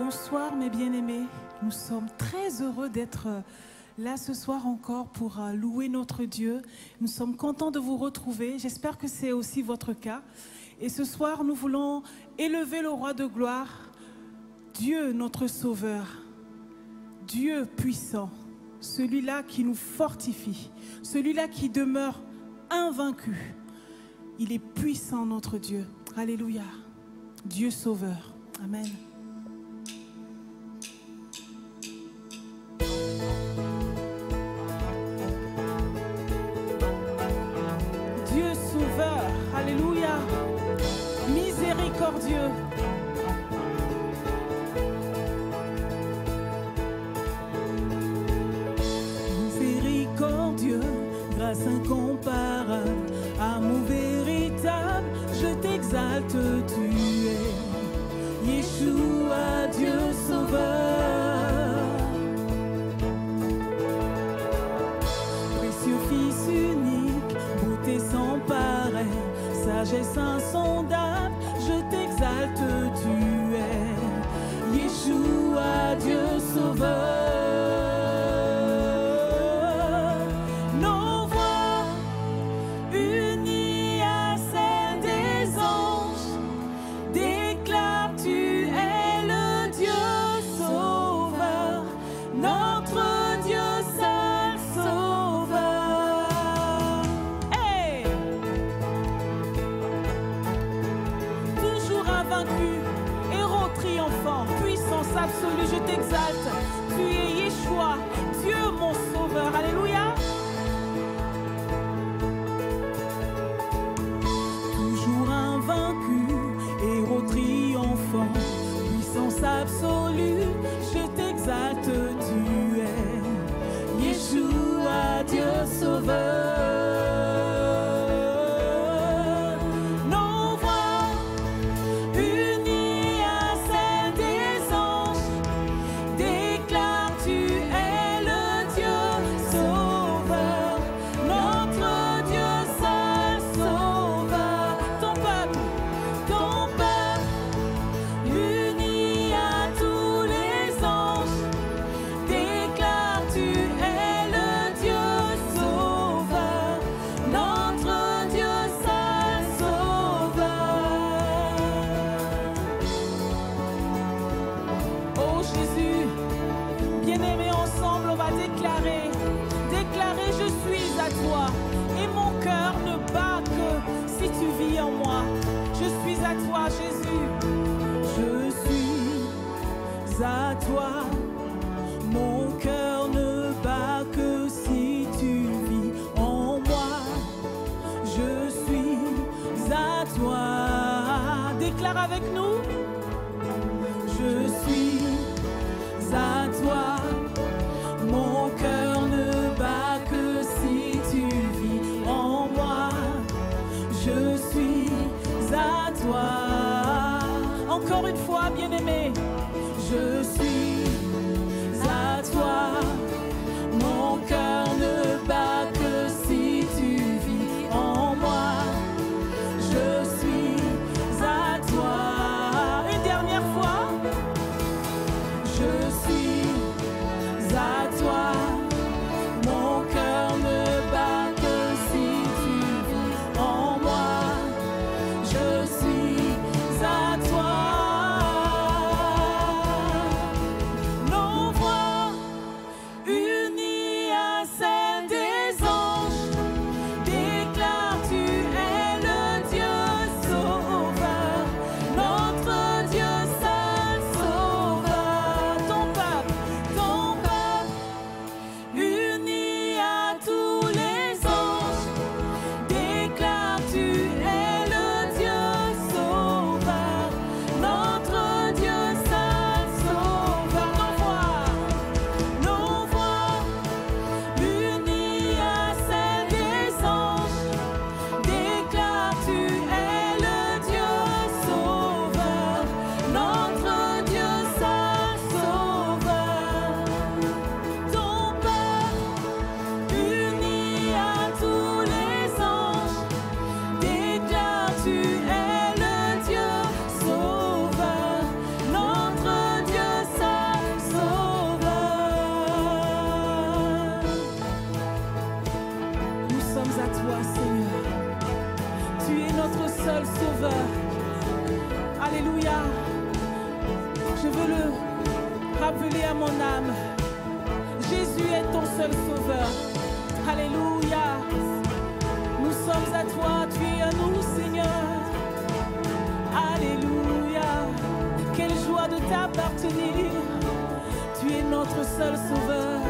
Bonsoir mes bien-aimés, nous sommes très heureux d'être là ce soir encore pour louer notre Dieu. Nous sommes contents de vous retrouver, j'espère que c'est aussi votre cas. Et ce soir nous voulons élever le roi de gloire, Dieu notre sauveur, Dieu puissant, celui-là qui nous fortifie, celui-là qui demeure invaincu. Il est puissant notre Dieu, alléluia, Dieu sauveur, amen. Dieu sauveur, alléluia, miséricordieux. Miséricordieux, grâce incomparable, amour véritable, je t'exalte, tu es Yeshua, Dieu sauveur. Précieux Fils unique, beauté sans pareil, sagesse insondable, je t'exalte, tu es Yeshua, Dieu sauveur. Nos voix unies à celles des anges déclarent, tu es le Dieu sauveur, notre Dieu seul sauveur. Hey! Toujours invaincu, héros triomphant, puissance absolue, je t'exalte. Tu es Yeshua, Dieu mon sauveur. Alléluia. Toujours invaincu, héros triomphant, puissance absolue, je t'exalte. Tu es Yeshua, Dieu sauveur. Nos voix unies à celles des anges déclarent, tu es le Dieu sauveur, notre Dieu seul sauveur. Ton peuple uni à tous les anges déclare, tu es le Dieu sauveur, notre Dieu seul sauveur. Oh Jésus, bien-aimés, ensemble on va déclarer, je suis à toi, et mon cœur ne bat que si tu vis en moi. Je suis à toi Jésus, je suis à toi, mon cœur ne bat que si tu vis en moi. Je suis à toi, déclare avec nous. Je suis à toi, mon cœur ne bat que si tu vis en moi. Je suis à toi. Encore une fois, bien-aimé, je suis à toi, mon cœur ne bat que si tu vis en moi. Je suis à toi. Une dernière fois. Je suis à toi, mon cœur ne bat que si tu vis en moi. Je suis à toi. Je veux le rappeler à mon âme. Jésus est ton seul sauveur. Alléluia. Nous sommes à toi, tu es à nous, Seigneur. Alléluia. Quelle joie de t'appartenir. Tu es notre seul sauveur.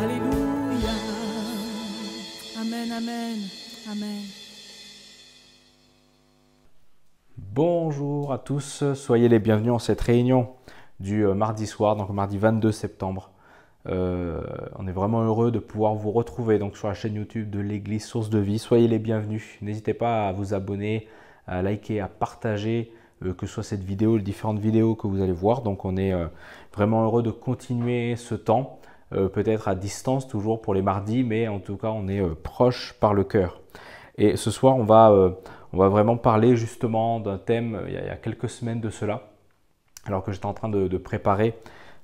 Alléluia. Amen, amen, amen. Bonjour à tous, soyez les bienvenus en cette réunion du mardi soir, donc mardi 22 septembre. On est vraiment heureux de pouvoir vous retrouver donc sur la chaîne YouTube de l'Église Source de Vie. Soyez les bienvenus. N'hésitez pas à vous abonner, à liker, à partager, que ce soit cette vidéo, les différentes vidéos que vous allez voir. Donc on est vraiment heureux de continuer ce temps, peut-être à distance toujours pour les mardis, mais en tout cas on est proche par le cœur. Et ce soir on va vraiment parler justement d'un thème il y a quelques semaines de cela, alors que j'étais en train de préparer.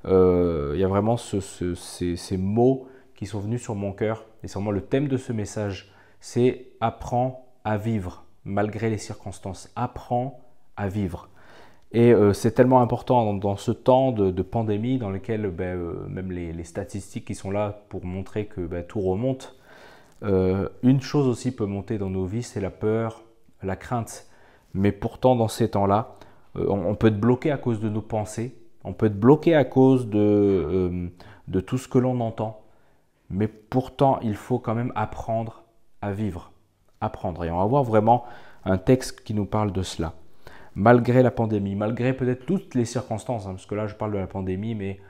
Il y a vraiment ces mots qui sont venus sur mon cœur. Et c'est vraiment le thème de ce message, c'est « Apprends à vivre malgré les circonstances ». Apprends à vivre. Et c'est tellement important dans ce temps de pandémie dans lequel même les statistiques qui sont là pour montrer que tout remonte. Une chose aussi peut monter dans nos vies, c'est la peur, la crainte. Mais pourtant, dans ces temps-là, on peut être bloqué à cause de nos pensées. On peut être bloqué à cause de tout ce que l'on entend. Mais pourtant, il faut quand même apprendre à vivre. Apprendre. Et on va voir vraiment un texte qui nous parle de cela. Malgré la pandémie, malgré peut-être toutes les circonstances, parce que là, je parle de la pandémie, mais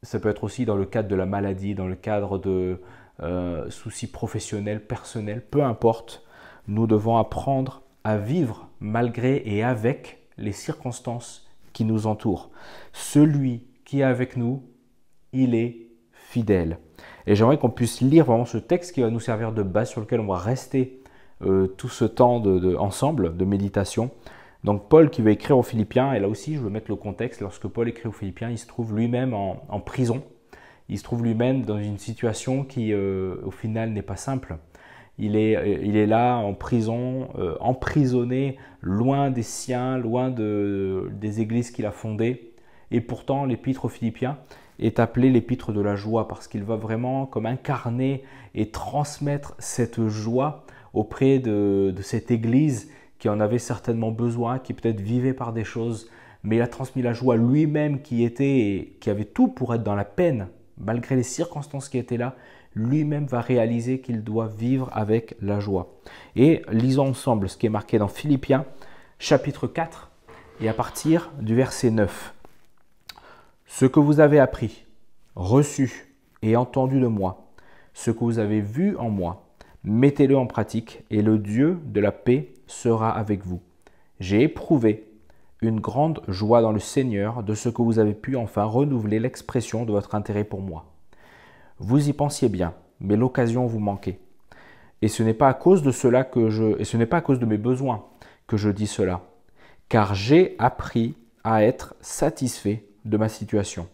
ça peut être aussi dans le cadre de la maladie, dans le cadre de soucis professionnels, personnels, peu importe. Nous devons apprendre à vivre malgré et avec les circonstances qui nous entourent. Celui qui est avec nous, il est fidèle. Et j'aimerais qu'on puisse lire vraiment ce texte qui va nous servir de base, sur lequel on va rester tout ce temps ensemble de méditation. Donc Paul qui va écrire aux Philippiens, et là aussi je veux mettre le contexte, lorsque Paul écrit aux Philippiens, il se trouve lui-même en prison. Il se trouve lui-même dans une situation qui au final n'est pas simple. Il est là en prison, emprisonné, loin des siens, loin des églises qu'il a fondées. Et pourtant, l'épître aux Philippiens est appelée l'épître de la joie parce qu'il va vraiment comme incarner et transmettre cette joie auprès de cette église qui en avait certainement besoin, qui peut-être vivait par des choses. Mais il a transmis la joie lui-même qui avait tout pour être dans la peine, malgré les circonstances qui étaient là. Lui-même va réaliser qu'il doit vivre avec la joie. Et lisons ensemble ce qui est marqué dans Philippiens, chapitre 4, et à partir du verset 9. « Ce que vous avez appris, reçu et entendu de moi, ce que vous avez vu en moi, mettez-le en pratique, et le Dieu de la paix sera avec vous. J'ai éprouvé une grande joie dans le Seigneur de ce que vous avez pu enfin renouveler l'expression de votre intérêt pour moi. Vous y pensiez bien, mais l'occasion vous manquait. Et ce n'est pas à cause de cela et ce n'est pas à cause de mes besoins que je dis cela, car j'ai appris à être satisfait de ma situation.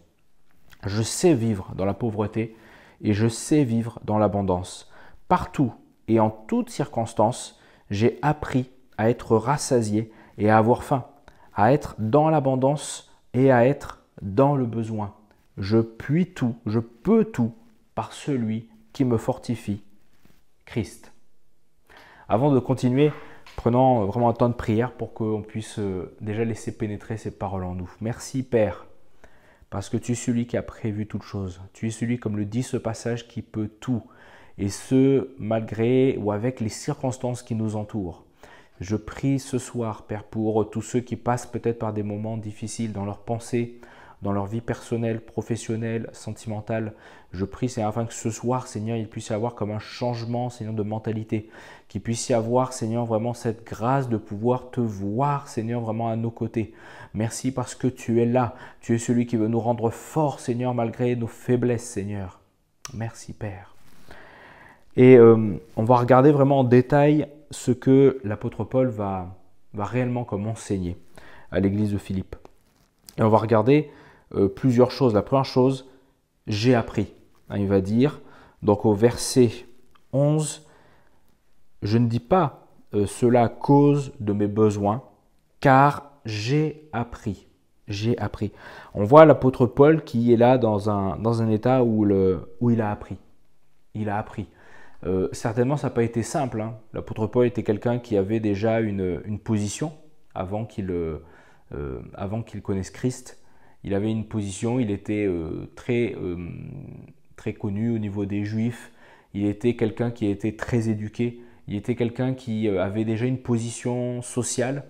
Je sais vivre dans la pauvreté et je sais vivre dans l'abondance. Partout et en toutes circonstances, j'ai appris à être rassasié et à avoir faim, à être dans l'abondance et à être dans le besoin. Je puis tout, je peux tout par celui qui me fortifie, Christ. » Avant de continuer, prenons vraiment un temps de prière pour qu'on puisse déjà laisser pénétrer ces paroles en nous. Merci Père, parce que tu es celui qui a prévu toutes choses. Tu es celui, comme le dit ce passage, qui peut tout, et ce, malgré ou avec les circonstances qui nous entourent. Je prie ce soir, Père, pour tous ceux qui passent peut-être par des moments difficiles dans leurs pensées, dans leur vie personnelle, professionnelle, sentimentale. Je prie, Seigneur, afin que ce soir, Seigneur, il puisse y avoir comme un changement, Seigneur, de mentalité. Qu'il puisse y avoir, Seigneur, vraiment cette grâce de pouvoir te voir, Seigneur, vraiment à nos côtés. Merci parce que tu es là. Tu es celui qui veut nous rendre forts, Seigneur, malgré nos faiblesses, Seigneur. Merci, Père. Et on va regarder vraiment en détail ce que l'apôtre Paul va réellement comme enseigner à l'église de Philippe. Et on va regarder plusieurs choses. La première chose, j'ai appris. Il va dire, donc au verset 11, je ne dis pas cela à cause de mes besoins, car j'ai appris. j'ai appris. On voit l'apôtre Paul qui est là dans un état où il a appris. Il a appris. Certainement, ça n'a pas été simple. Hein. L'apôtre Paul était quelqu'un qui avait déjà une position avant qu'il connaisse Christ. Il avait une position, il était très connu au niveau des Juifs. Il était quelqu'un qui était très éduqué. Il était quelqu'un qui avait déjà une position sociale.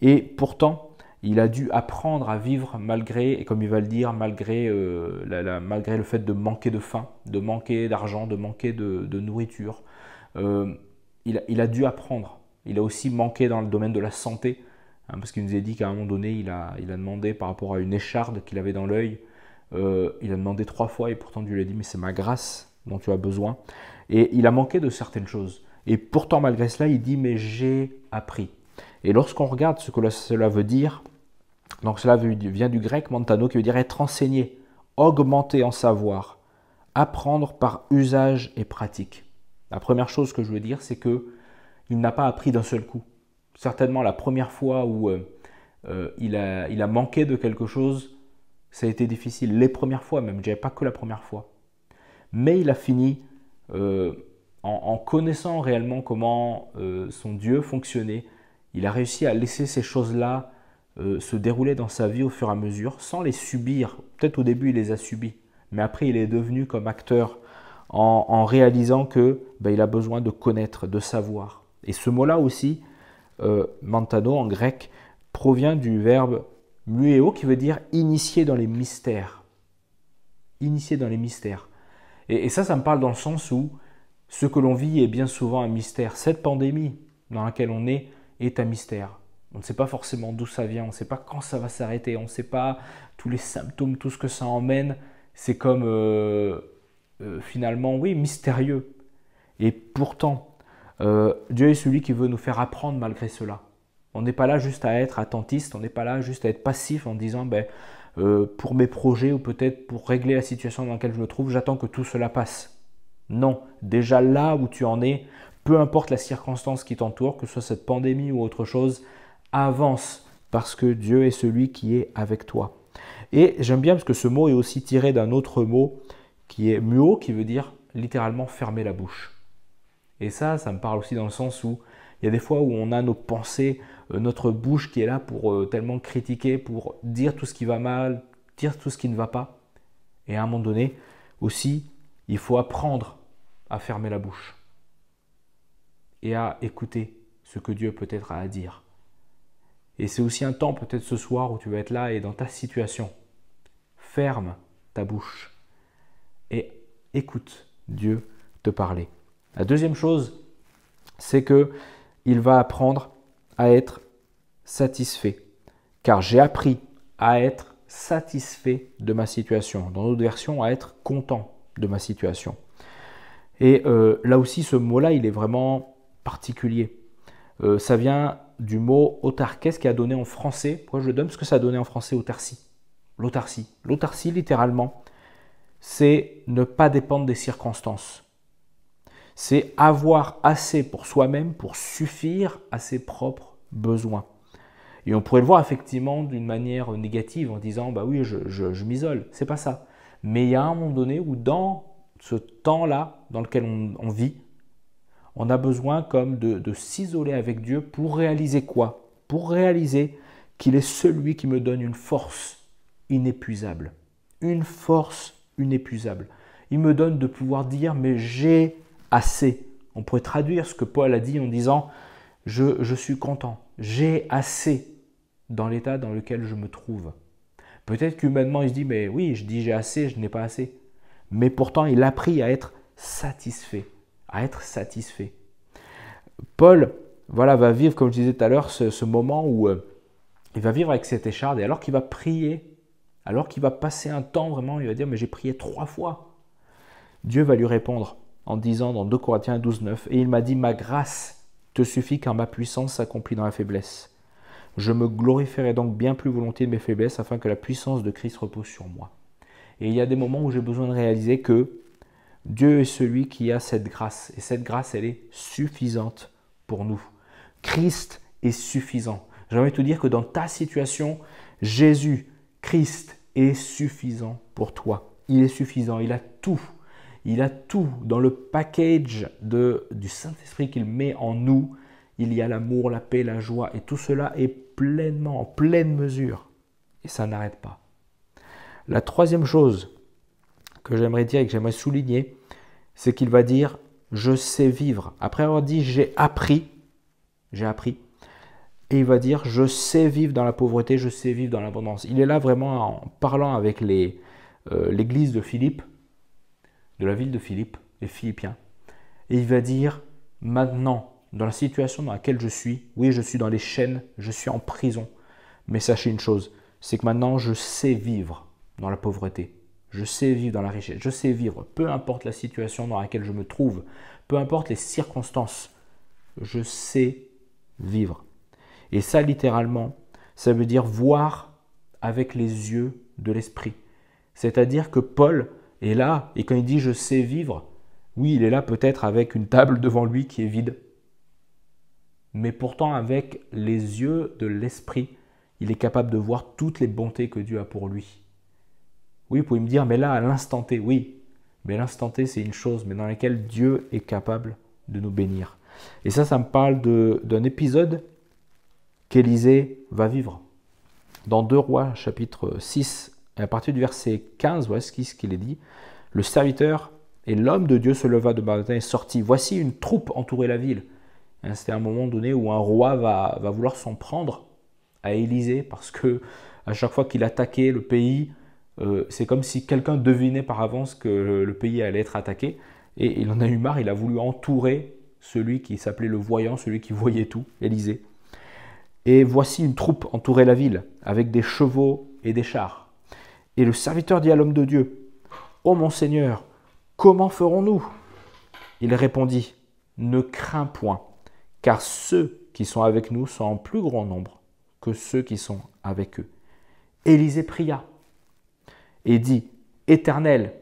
Et pourtant, il a dû apprendre à vivre malgré, et comme il va le dire, malgré le fait de manquer de faim, de manquer d'argent, de manquer de nourriture. Il a dû apprendre. Il a aussi manqué dans le domaine de la santé, hein, parce qu'il nous a dit qu'à un moment donné, il a demandé par rapport à une écharde qu'il avait dans l'œil, il a demandé 3 fois et pourtant Dieu lui a dit « mais c'est ma grâce dont tu as besoin ». Et il a manqué de certaines choses. Et pourtant, malgré cela, il dit « mais j'ai appris ». Et lorsqu'on regarde ce que cela veut dire, donc cela vient du grec mantano qui veut dire être enseigné, augmenter en savoir, apprendre par usage et pratique. La première chose que je veux dire, c'est qu'il n'a pas appris d'un seul coup. Certainement la première fois où il a manqué de quelque chose, ça a été difficile. Les premières fois même, je dirais pas que la première fois. Mais il a fini en connaissant réellement comment son Dieu fonctionnait. Il a réussi à laisser ces choses-là se dérouler dans sa vie au fur et à mesure, sans les subir. Peut-être au début, il les a subis, mais après, il est devenu comme acteur en réalisant que il a besoin de connaître, de savoir. Et ce mot-là aussi, mantano en grec, provient du verbe muéo qui veut dire initier dans les mystères. Initier dans les mystères. Et ça me parle dans le sens où ce que l'on vit est bien souvent un mystère. Cette pandémie dans laquelle on est un mystère. On ne sait pas forcément d'où ça vient, on ne sait pas quand ça va s'arrêter, on ne sait pas tous les symptômes, tout ce que ça emmène. C'est comme finalement, oui, mystérieux. Et pourtant, Dieu est celui qui veut nous faire apprendre malgré cela. On n'est pas là juste à être attentiste, on n'est pas là juste à être passif en disant pour mes projets ou peut-être pour régler la situation dans laquelle je me trouve, j'attends que tout cela passe. Non, déjà là où tu en es, peu importe la circonstance qui t'entoure, que ce soit cette pandémie ou autre chose, avance parce que Dieu est celui qui est avec toi. Et j'aime bien parce que ce mot est aussi tiré d'un autre mot qui est muo, qui veut dire littéralement fermer la bouche. Et ça me parle aussi dans le sens où il y a des fois où on a nos pensées, notre bouche qui est là pour tellement critiquer, pour dire tout ce qui va mal, dire tout ce qui ne va pas. Et à un moment donné aussi, il faut apprendre à fermer la bouche et à écouter ce que Dieu peut-être a à dire. Et c'est aussi un temps peut-être ce soir où tu vas être là et dans ta situation, ferme ta bouche et écoute Dieu te parler. La deuxième chose, c'est qu'il va apprendre à être satisfait. Car j'ai appris à être satisfait de ma situation. Dans notre version, à être content de ma situation. Et là aussi, ce mot-là, il est vraiment particulier. Ça vient du mot autarkès qui a donné en français. Pourquoi je le donne? Parce que ça a donné en français autarcie. L'autarcie. L'autarcie, littéralement, c'est ne pas dépendre des circonstances. C'est avoir assez pour soi-même pour suffire à ses propres besoins. Et on pourrait le voir effectivement d'une manière négative en disant bah oui, je m'isole. C'est pas ça. Mais il y a un moment donné où dans ce temps-là dans lequel on vit, on a besoin comme de s'isoler avec Dieu pour réaliser quoi? Pour réaliser qu'il est celui qui me donne une force inépuisable. Une force inépuisable. Il me donne de pouvoir dire mais j'ai assez. On pourrait traduire ce que Paul a dit en disant je suis content, j'ai assez dans l'état dans lequel je me trouve. Peut-être qu'humainement il se dit mais oui, je dis j'ai assez, je n'ai pas assez. Mais pourtant il a appris à être satisfait. À être satisfait. Paul va vivre, comme je disais tout à l'heure, ce moment où il va vivre avec cette écharde et alors qu'il va prier, alors qu'il va passer un temps vraiment, il va dire mais j'ai prié 3 fois. Dieu va lui répondre en disant dans 2 Corinthiens 12, 9 et il m'a dit ma grâce te suffit car ma puissance s'accomplit dans la faiblesse. Je me glorifierai donc bien plus volontiers de mes faiblesses afin que la puissance de Christ repose sur moi. Et il y a des moments où j'ai besoin de réaliser que Dieu est celui qui a cette grâce. Et cette grâce, elle est suffisante pour nous. Christ est suffisant. J'ai envie de te dire que dans ta situation, Jésus Christ est suffisant pour toi. Il est suffisant, il a tout. Il a tout dans le package du Saint-Esprit qu'il met en nous. Il y a l'amour, la paix, la joie et tout cela est pleinement, en pleine mesure. Et ça n'arrête pas. La troisième chose que j'aimerais dire et que j'aimerais souligner, c'est qu'il va dire « je sais vivre ». Après avoir dit « j'ai appris », et il va dire « je sais vivre dans la pauvreté, je sais vivre dans l'abondance ». Il est là vraiment en parlant avec l'église de Philippe, de la ville de Philippe, les Philippiens. Et il va dire « maintenant, dans la situation dans laquelle je suis, oui, je suis dans les chaînes, je suis en prison, mais sachez une chose, c'est que maintenant, je sais vivre dans la pauvreté. Je sais vivre dans la richesse, je sais vivre, peu importe la situation dans laquelle je me trouve, peu importe les circonstances, je sais vivre. » Et ça, littéralement, ça veut dire voir avec les yeux de l'esprit. C'est-à-dire que Paul est là, et quand il dit « je sais vivre », oui, il est là peut-être avec une table devant lui qui est vide. Mais pourtant, avec les yeux de l'esprit, il est capable de voir toutes les bontés que Dieu a pour lui. Oui, vous pouvez me dire, mais là, à l'instant T, oui. Mais l'instant T, c'est une chose, mais dans laquelle Dieu est capable de nous bénir. Et ça me parle d'un épisode qu'Élisée va vivre. Dans 2 Rois, chapitre 6, et à partir du verset 15, voilà ce qu'il est dit. Le serviteur et l'homme de Dieu se leva de matin et sortit. Voici une troupe entourait la ville. C'était un moment donné où un roi va vouloir s'en prendre à Élisée parce que à chaque fois qu'il attaquait le pays, c'est comme si quelqu'un devinait par avance que le pays allait être attaqué. Et il en a eu marre, il a voulu entourer celui qui s'appelait le voyant, celui qui voyait tout, Élisée. Et voici une troupe entourait la ville avec des chevaux et des chars. Et le serviteur dit à l'homme de Dieu, « Ô mon Seigneur, comment ferons-nous » Il répondit, « Ne crains point, car ceux qui sont avec nous sont en plus grand nombre que ceux qui sont avec eux. » Élisée pria et dit, « Éternel,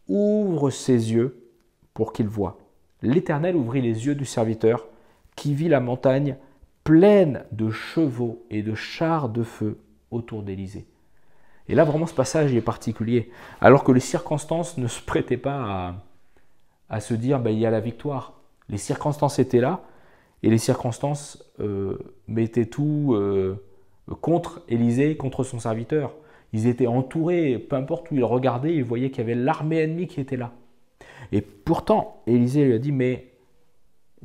ouvre ses yeux pour qu'il voie. » L'Éternel ouvrit les yeux du serviteur qui vit la montagne pleine de chevaux et de chars de feu autour d'Élisée. Et là, vraiment, ce passage est particulier. Alors que les circonstances ne se prêtaient pas à se dire, il y a la victoire. Les circonstances étaient là, et les circonstances mettaient tout contre Élisée, contre son serviteur. Ils étaient entourés, peu importe où ils regardaient, ils voyaient qu'il y avait l'armée ennemie qui était là. Et pourtant, Élisée lui a dit, mais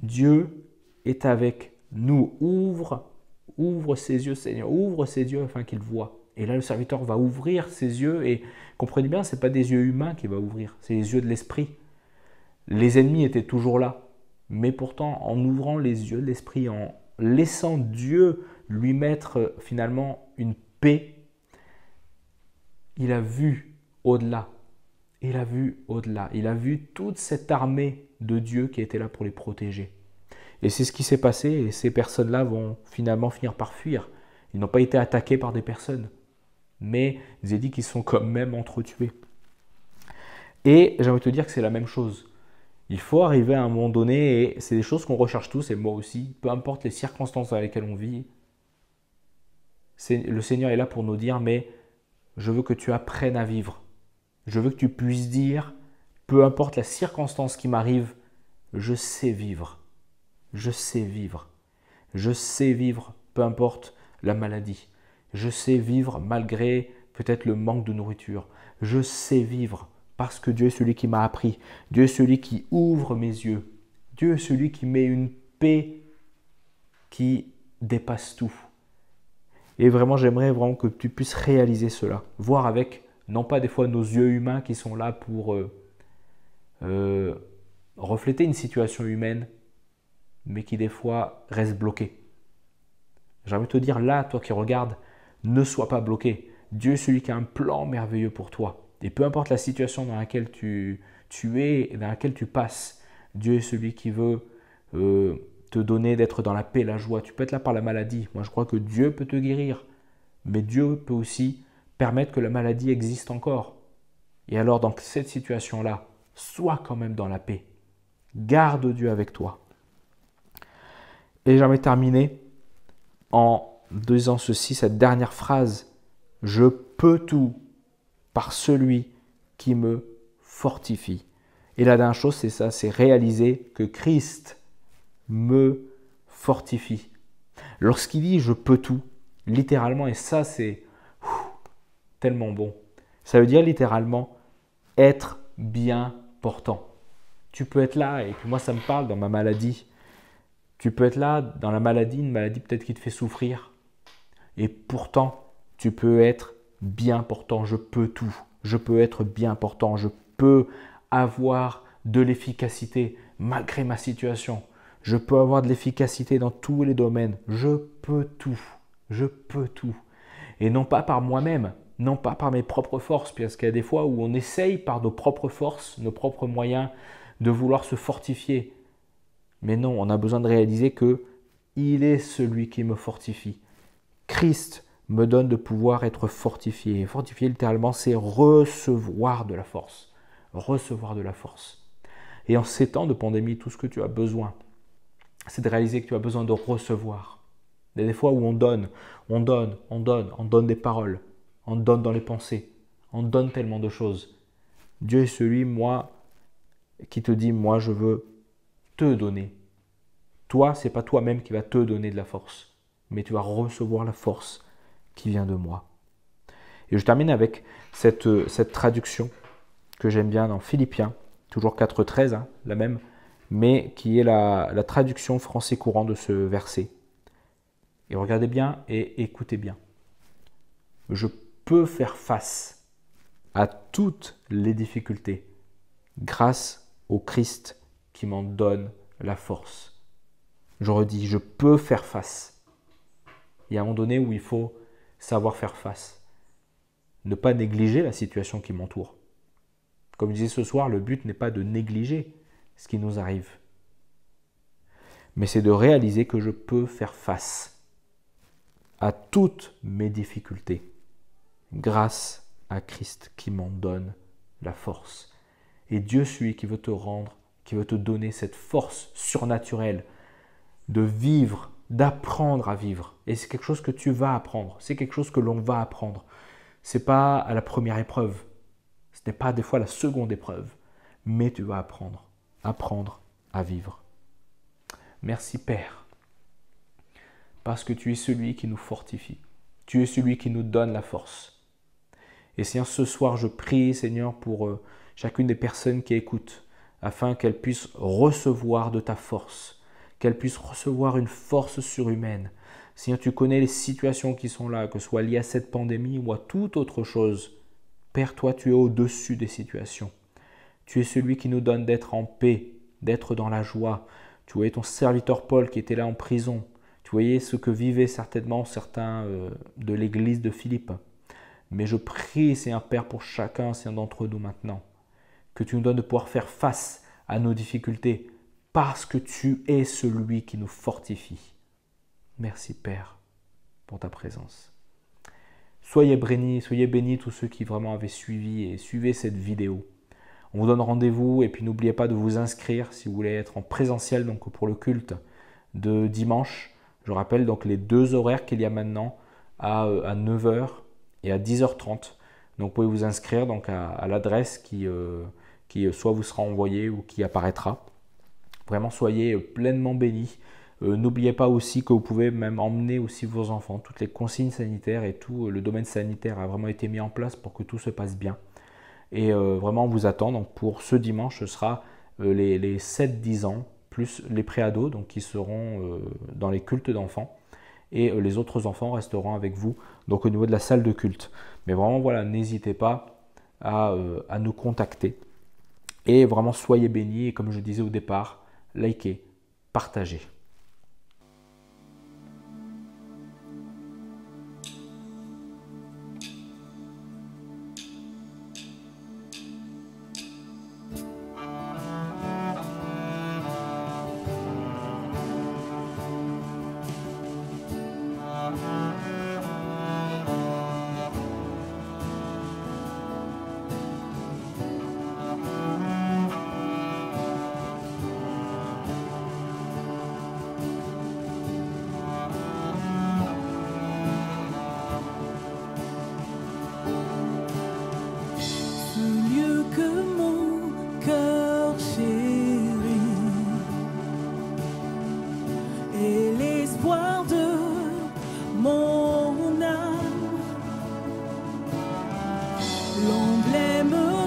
Dieu est avec nous. Ouvre ses yeux, Seigneur, ouvre ses yeux afin qu'il voie. Et là, le serviteur va ouvrir ses yeux et comprenez bien, ce n'est pas des yeux humains qu'il va ouvrir, c'est les yeux de l'esprit. Les ennemis étaient toujours là, mais pourtant, en ouvrant les yeux de l'esprit, en laissant Dieu lui mettre finalement une paix, il a vu au-delà. Il a vu au-delà. Il a vu toute cette armée de Dieu qui était là pour les protéger. Et c'est ce qui s'est passé et ces personnes-là vont finalement finir par fuir. Ils n'ont pas été attaqués par des personnes, mais il est dit qu'ils sont quand même entretués. Et j'ai envie de te dire que c'est la même chose. Il faut arriver à un moment donné, et c'est des choses qu'on recherche tous, et moi aussi, peu importe les circonstances dans lesquelles on vit, le Seigneur est là pour nous dire, mais je veux que tu apprennes à vivre. Je veux que tu puisses dire, peu importe la circonstance qui m'arrive, je sais vivre. Je sais vivre. Je sais vivre, peu importe la maladie. Je sais vivre malgré peut-être le manque de nourriture. Je sais vivre parce que Dieu est celui qui m'a appris. Dieu est celui qui ouvre mes yeux. Dieu est celui qui met une paix qui dépasse tout. Et vraiment, j'aimerais vraiment que tu puisses réaliser cela. Voir avec, non pas des fois nos yeux humains qui sont là pour refléter une situation humaine, mais qui des fois restent bloqués. J'ai envie de te dire, là, toi qui regardes, ne sois pas bloqué. Dieu est celui qui a un plan merveilleux pour toi. Et peu importe la situation dans laquelle tu es et dans laquelle tu passes, Dieu est celui qui veut te donner d'être dans la paix, la joie. Tu peux être là par la maladie. Moi, je crois que Dieu peut te guérir. Mais Dieu peut aussi permettre que la maladie existe encore. Et alors, dans cette situation-là, sois quand même dans la paix. Garde Dieu avec toi. Et j'aimerais terminer en disant ceci, cette dernière phrase. Je peux tout par celui qui me fortifie. Et la dernière chose, c'est ça, c'est réaliser que Christ me fortifie. Lorsqu'il dit « je peux tout », littéralement, et ça c'est tellement bon, ça veut dire littéralement être bien portant. Tu peux être là, et puis moi ça me parle dans ma maladie. Tu peux être là dans la maladie, une maladie peut-être qui te fait souffrir. Et pourtant, tu peux être bien portant. Je peux tout. Je peux être bien portant. Je peux avoir de l'efficacité malgré ma situation. Je peux avoir de l'efficacité dans tous les domaines. Je peux tout. Je peux tout. Et non pas par moi-même, non pas par mes propres forces, parce qu'il y a des fois où on essaye par nos propres forces, nos propres moyens, de vouloir se fortifier. Mais non, on a besoin de réaliser que il est celui qui me fortifie. Christ me donne de pouvoir être fortifié. Fortifié, littéralement, c'est recevoir de la force. Recevoir de la force. Et en ces temps de pandémie, tout ce que tu as besoin, c'est de réaliser que tu as besoin de recevoir. Il y a des fois où on donne des paroles, on donne dans les pensées, on donne tellement de choses. Dieu est celui, qui te dit, moi, je veux te donner. Toi, ce n'est pas toi-même qui va te donner de la force, mais tu vas recevoir la force qui vient de moi. Et je termine avec cette traduction que j'aime bien dans Philippiens, toujours 4.13, la même, mais qui est la traduction français courant de ce verset. Et regardez bien et écoutez bien. Je peux faire face à toutes les difficultés grâce au Christ qui m'en donne la force. Je redis, je peux faire face. Il y a un moment donné où il faut savoir faire face. Ne pas négliger la situation qui m'entoure. Comme je disais ce soir, le but n'est pas de négliger ce qui nous arrive, mais c'est de réaliser que je peux faire face à toutes mes difficultés grâce à Christ qui m'en donne la force. Et Dieu, celui qui veut te rendre, qui veut te donner cette force surnaturelle de vivre, d'apprendre à vivre. Et c'est quelque chose que tu vas apprendre, c'est quelque chose que l'on va apprendre. Ce n'est pas à la première épreuve, ce n'est pas des fois la seconde épreuve, mais tu vas apprendre à vivre. Merci Père, parce que tu es celui qui nous fortifie, tu es celui qui nous donne la force. Et Seigneur, ce soir, je prie, Seigneur, pour chacune des personnes qui écoutent, afin qu'elles puissent recevoir de ta force, qu'elles puissent recevoir une force surhumaine. Seigneur, tu connais les situations qui sont là, que ce soit liées à cette pandémie ou à toute autre chose. Père, toi, tu es au-dessus des situations. Tu es celui qui nous donne d'être en paix, d'être dans la joie. Tu voyais ton serviteur Paul qui était là en prison. Tu voyais ce que vivaient certainement certains de l'église de Philippe. Mais je prie, Seigneur Père, pour chacun d'entre nous maintenant, que tu nous donnes de pouvoir faire face à nos difficultés, parce que tu es celui qui nous fortifie. Merci Père pour ta présence. Soyez bénis tous ceux qui vraiment avaient suivi et suivaient cette vidéo. On vous donne rendez-vous et puis n'oubliez pas de vous inscrire si vous voulez être en présentiel donc pour le culte de dimanche. Je rappelle donc les deux horaires qu'il y a maintenant à 9h et à 10h30. Donc vous pouvez vous inscrire donc à l'adresse qui soit vous sera envoyée ou qui apparaîtra. Vraiment soyez pleinement bénis. N'oubliez pas aussi que vous pouvez même emmener aussi vos enfants. Toutes les consignes sanitaires et tout le domaine sanitaire a vraiment été mis en place pour que tout se passe bien. Et vraiment on vous attend. Donc pour ce dimanche, ce sera les 7-10 ans plus les préados donc qui seront dans les cultes d'enfants. Et les autres enfants resteront avec vous donc au niveau de la salle de culte. Mais vraiment voilà, n'hésitez pas à nous contacter. Et vraiment soyez bénis et comme je disais au départ, likez, partagez.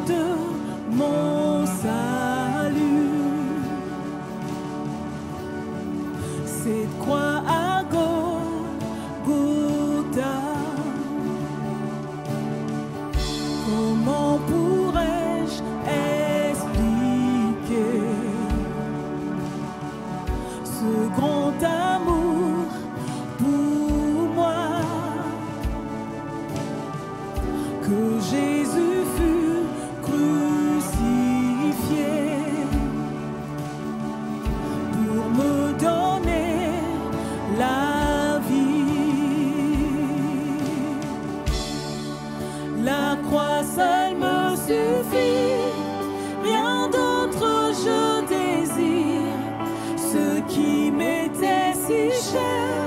de mon salut. Cette croix à Golgotha, comment pourrais-je expliquer ce grand amour pour moi, que Jésus fut crucifié pour me donner la vie. La croix seule me suffit, rien d'autre je désire. Ce qui m'était si cher,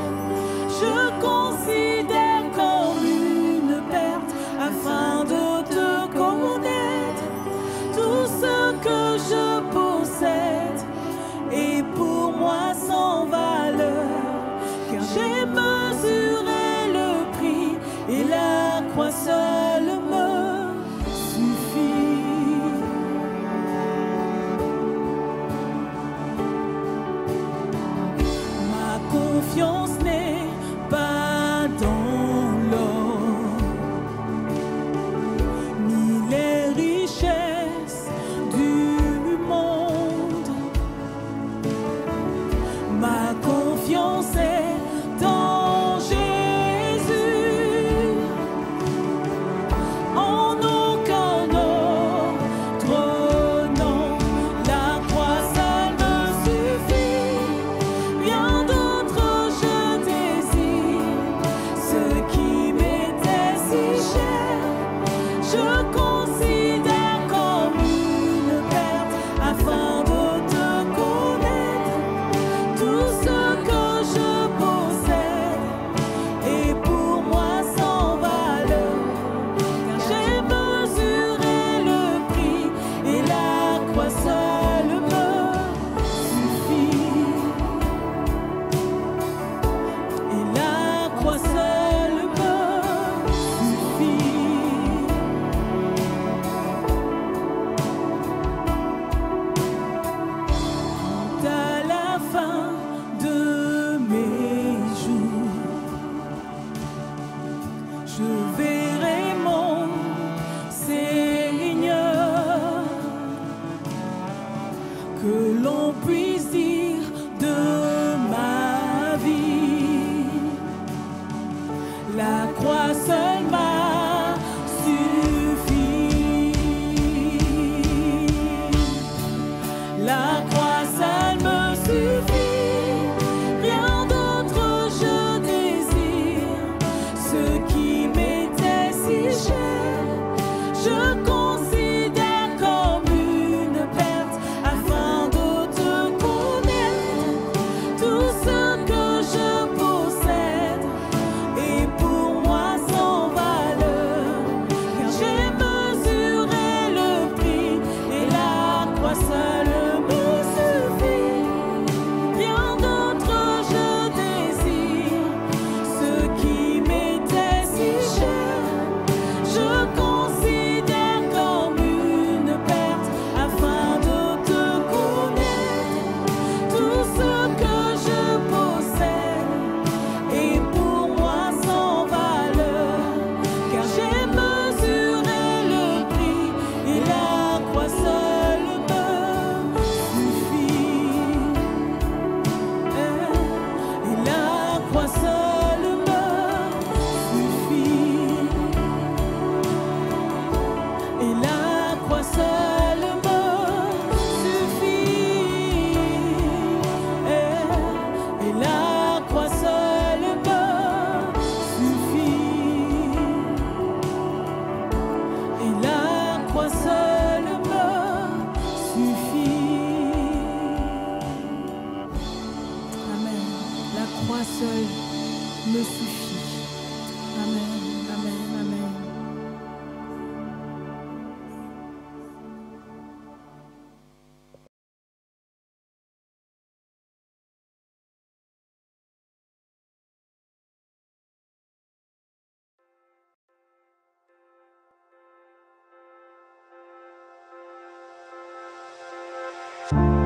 je considère comme une perte afin de te connaître. Tout ce que je possède est pour moi sans valeur, car j'ai mesuré le prix et la croix seule me suffit. Ma confiance n'est pas dans l'or, ni les richesses du monde. Ma confiance est dans Jésus, en aucun autre nom. La croix seule me suffit, rien d'autre je désire. Ce qui m'était si cher, je considère comme une perte afin de te connaître. Tout ce que je possède est pour moi sans valeur, car j'ai mesuré le prix et la croix seule me suffit. Et la croix seule me suffit. Quand à la fin de mes jours, je verrai mon Seigneur, que l'on puisse dire de ma vie, la croix seule m'a suffi. La croix seule me suffit, rien d'autre je désire. Ce qui m'était si cher, je considère comme une perte afin de te connaître. Tout ce que je possède est pour moi sans valeur, car j'ai mesuré le prix et la croix seule me suffit. Rien d'autre je désire. Ce qui m'était si cher, je considère comme une perte afin de te connaître. Tout ce que je possède est pour moi sans valeur, car j'ai mesuré le prix et la croix seule me suffit. Et la croix seule me suffit. Et la croix seule me suffit. Et la croix seule me suffit. Amen.